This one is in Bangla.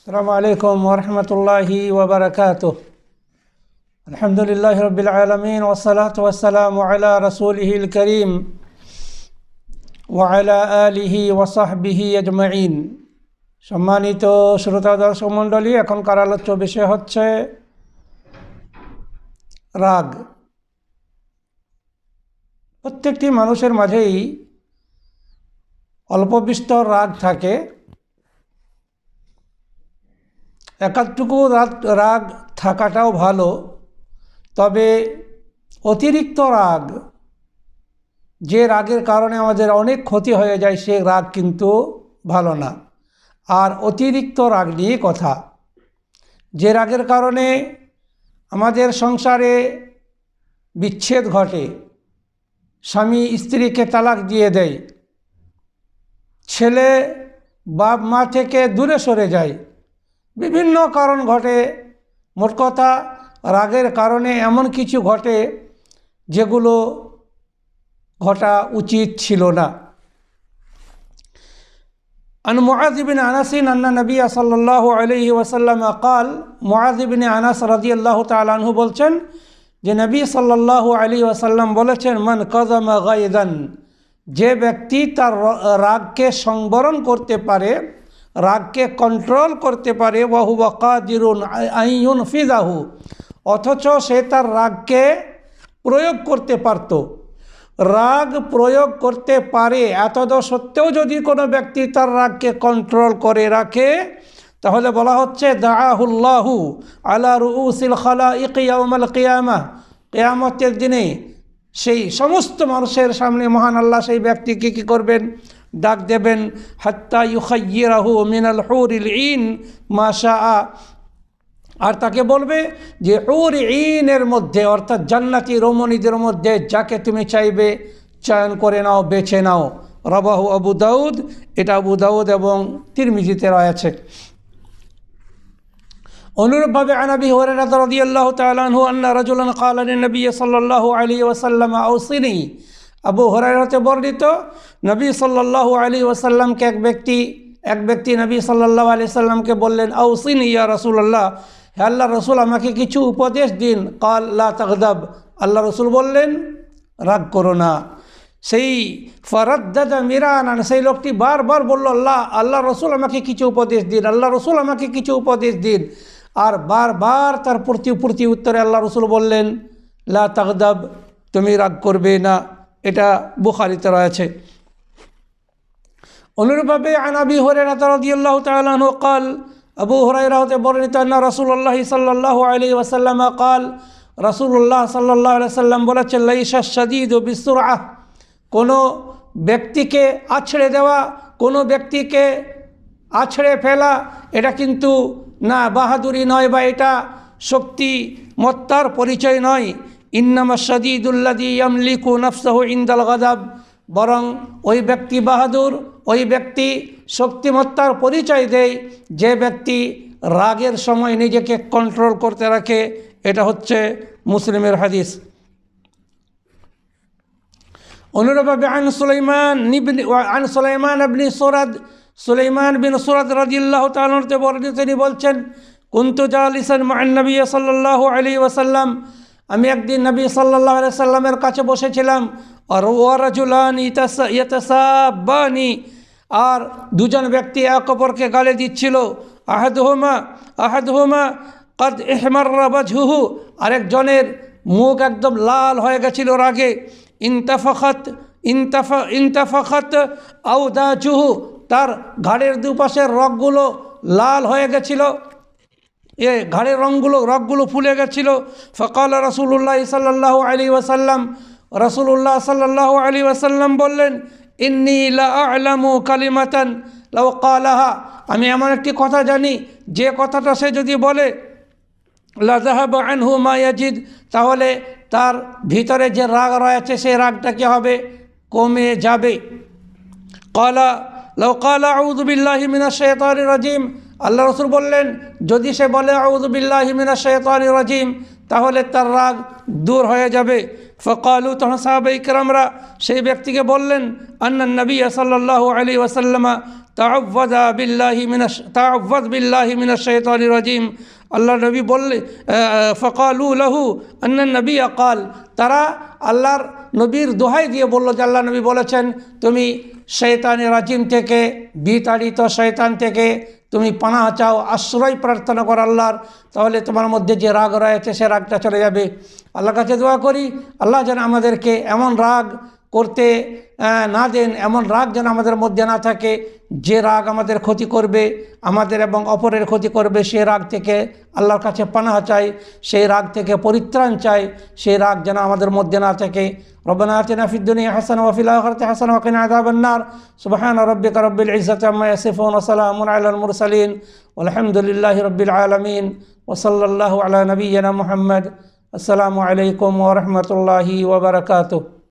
السلام عليكم ورحمة الله وبركاته. الحمد لله رب العالمين والصلاة والسلام على رسوله الكريم وعلى آله وصحبه أجمعين. সম্মানিত শ্রোতা দর্শক মণ্ডলী, এখনকার আলোচ্য বিষয় হচ্ছে রাগ। প্রত্যেকটি মানুষের মাঝেই অল্প বিস্তর রাগ থাকে। একাধটুকু রাগ থাকাটাও ভালো, তবে অতিরিক্ত রাগ, যে রাগের কারণে আমাদের অনেক ক্ষতি হয়ে যায়, সে রাগ কিন্তু ভালো না। আর অতিরিক্ত রাগ নিয়ে কথা, যে রাগের কারণে আমাদের সংসারে বিচ্ছেদ ঘটে, স্বামী স্ত্রীকে তালাক দিয়ে দেয়, ছেলে বাপ মা থেকে দূরে সরে যায়, বিভিন্ন কারণ ঘটে। মোট কথা, রাগের কারণে এমন কিছু ঘটে যেগুলো ঘটা উচিত ছিল না। আন মুআয বিন আনাস আন্না নবী সাল্লাল্লাহু আলাইহি ওয়াসাল্লাম قال, মুআয বিন আনাস রাদিয়াল্লাহু তাআলা আনহু বলছেন যে নবী সাল্লাল্লাহু আলাইহি ওয়াসাল্লাম বলেছেন, মান কাযামা গায়দান, যে ব্যক্তি তার রাগকে সংবরণ করতে পারে, রাগকে কন্ট্রোল করতে পারে, ওয়া হুয়া কাদিরুন আন ইউনফিযাহু, অথচ সে তার রাগকে প্রয়োগ করতে পারত। রাগ প্রয়োগ করতে পারে, এতদ সত্ত্বেও যদি কোনো ব্যক্তি তার রাগকে কন্ট্রোল করে রাখে, তাহলে বলা হচ্ছে দাআহুল্লাহু আলা রুউসিল খালাইক ইয়াউমাল কিয়ামাহ, কিয়ামতের দিনে সেই সমস্ত মানুষের সামনে মহান আল্লাহ সেই ব্যক্তিকে কী করবেন? ডাক দেবেন। হাত্তা ইউখাইয়িরাহু মিনাল হুরিল ঈন মা শাআ, আর তাকে বলবে যে হুর ঈনের মধ্যে, অর্থাৎ জান্নাতি রমণীদের মধ্যে যাকে তুমি চাইবে চয়ন করে নাও, বেছে নাও। রাবাহু আবু দাউদ, এটা আবু দাউদ এবং তিরমিজিতে রয়েছে। অনুরূপভাবে আন আবি হুরায়রা রাদিয়াল্লাহু তাআলা আনহু আন্না রাজুলান ক্বালা লিন-নবী সাল্লাল্লাহু আলাইহি ওয়াসাল্লাম আওসিনি, আবু হুরায়রাতে বর্ণিত, নবী সাল্লাল্লাহু আলাইহি ওয়াসাল্লামকে এক ব্যক্তি নবী সাল্লাল্লাহু আলাইহি সাল্লামকে বললেন, আওসিনি ইয়া রাসূলুল্লাহ, হে আল্লাহ রসুল, আমাকে কিছু উপদেশ দিন। কাল লা তাগদাব, আল্লাহ রসুল বললেন, রাগ করো না। সেই ফারাদ্দাদা মিরানান, সেই লোকটি বারবার বলল, আল্লাহ রসুল আমাকে কিছু উপদেশ দিন, আল্লাহ রসুল আমাকে কিছু উপদেশ দিন। আর বারবার তার প্রতি উত্তরে আল্লাহ রসুল বললেন, লা তাগদাব, তুমি রাগ করবে না। এটা বুখারীতে রয়েছে। অনুরূপভাবে আন আবি হুরায়রা রাদিয়াল্লাহু তাআলা আনহু قال, আবু হুরায়রা হতে বর্ণিত, আন্না রাসূলুল্লাহ সাল্লাল্লাহু আলাইহি ওয়াসাল্লাম قال, রাসূলুল্লাহ সাল্লাল্লাহু আলাইহি ওয়াসাল্লাম বলেছেন, লাইসা শাদীদু বিসুরআহ, কোনো ব্যক্তিকে আছড়ে দেওয়া, কোনো ব্যক্তিকে আছড়ে ফেলা, এটা কিন্তু না বাহাদুরি নয়, বা এটা শক্তিমত্তার পরিচয় নয়। ইন্নামা শাদীদুল্লাযী ইয়ামলিকু নাফসাহু ইনদাল গাযাব, বরং ওই ব্যক্তি বাহাদুর, ওই ব্যক্তি শক্তিমত্তার পরিচয় দেয় যে ব্যক্তি রাগের সময় নিজেকে কন্ট্রোল করতে রাখে। এটা হচ্ছে মুসলিমের হাদিস। অনুরূপভাবে আন সুলাইমান বিন সুরাদ রাদিয়াল্লাহু তাআলা আনহু বর্ণিত, তিনি বলছেন, কুনতু জালিসান মা'আন নবী সাল্লাল্লাহু আলাইহি ওয়াসাল্লাম, আমি একদিন নবী সাল্লাল্লাহু আলাইহি সাল্লামের কাছে বসেছিলাম। আর ওয়া রাজুলান ইয়াতাসাব্বানি, আর দুজন ব্যক্তি এক অপরকে গালি দিচ্ছিল। আহাদুহুমা কাদ ইহমাররা ওয়াজহুহু, আরেকজনের মুখ একদম লাল হয়ে গেছিল রাগে। ইনতাফাখাত আওদাজুহু, তার ঘাড়ের দুপাশের রগগুলো লাল হয়ে গেছিল, ঘাড়ের রগগুলো ফুলে গেছিল। ফাকাল রাসূলুল্লাহ সাল্লাল্লাহু আলাইহি ওয়াসাল্লাম, রাসূলুল্লাহ সাল্লাল্লাহু আলাইহি ওয়াসাল্লাম বললেন, ইন্নী লা আ'লামু কালিমাতান লাউ ক্বালাহা, আমি এমন একটি কথা জানি, যে কথাটা সে যদি বলে, লা যাহাবা আনহু মা ইয়াজিদ, তাহলে তার ভিতরে যে রাগ রয়েছে সেই রাগটা কি হবে? কমে যাবে। লাউ ক্বালা আউযু বিল্লাহি মিনাশ শাইতানির রাজিম, আল্লাহ রসুল বললেন, যদি সে বলে আউযু বিল্লাহি মিনাশ শাইতানির রাজিম, তাহলে তার রাগ দূর হয়ে যাবে। ফকালু, তখন সাহাবায়ে কেরামরা সেই ব্যক্তিকে বললেন, আন্নান নবী সাল্লাল্লাহু আলাইহি ওয়াসাল্লাম তাআওয়ায বিল্লাহি মিনাশ শাইতানির রাজিম। আল্লাহ নবী বললে ফাকালু লাহু আন্না নবিয়্যা ক্বাল, তারা আল্লাহর নবীর দোহাই দিয়ে বলল যে আল্লাহ নবী বলেছেন তুমি শয়তানি রাজিম থেকে, বিতাড়িত শয়তান থেকে তুমি পানাহ চাও, আশ্রয় প্রার্থনা করো আল্লাহর, তাহলে তোমার মধ্যে যে রাগ রয়েছে সে রাগটা চলে যাবে। আল্লাহর কাছে দোয়া করি আল্লাহ যেন আমাদেরকে এমন রাগ করতে না দেন, এমন রাগ যেন আমাদের মধ্যে না থাকে যে রাগ আমাদের ক্ষতি করবে, আমাদের এবং অপরের ক্ষতি করবে। সেই রাগ থেকে আল্লাহর কাছে পানাহ চাই, সেই রাগ থেকে পরিত্রাণ চাই, সেই রাগ যেন আমাদের মধ্যে না থাকে। রব্বানা আতিনা ফিদ দুনিয়া হাসানাহ ওয়া ফিল আখিরাতি হাসানাহ ওয়া কিনা আযাবান নার। সুবহানা রাব্বিকা রাব্বিল ইজ্জাতি আম্মা ইয়াসিফুন ওয়া সালামুন আলাল মুরসালিন ওয়ালহামদুলিল্লাহি রাব্বিল আলামিন ওয়া সাল্লাল্লাহু আলা নাবিয়্যিনা মুহাম্মদ। আসসালামু আলাইকুম ওয়া রাহমাতুল্লাহি ওয়া বারাকাতুহু।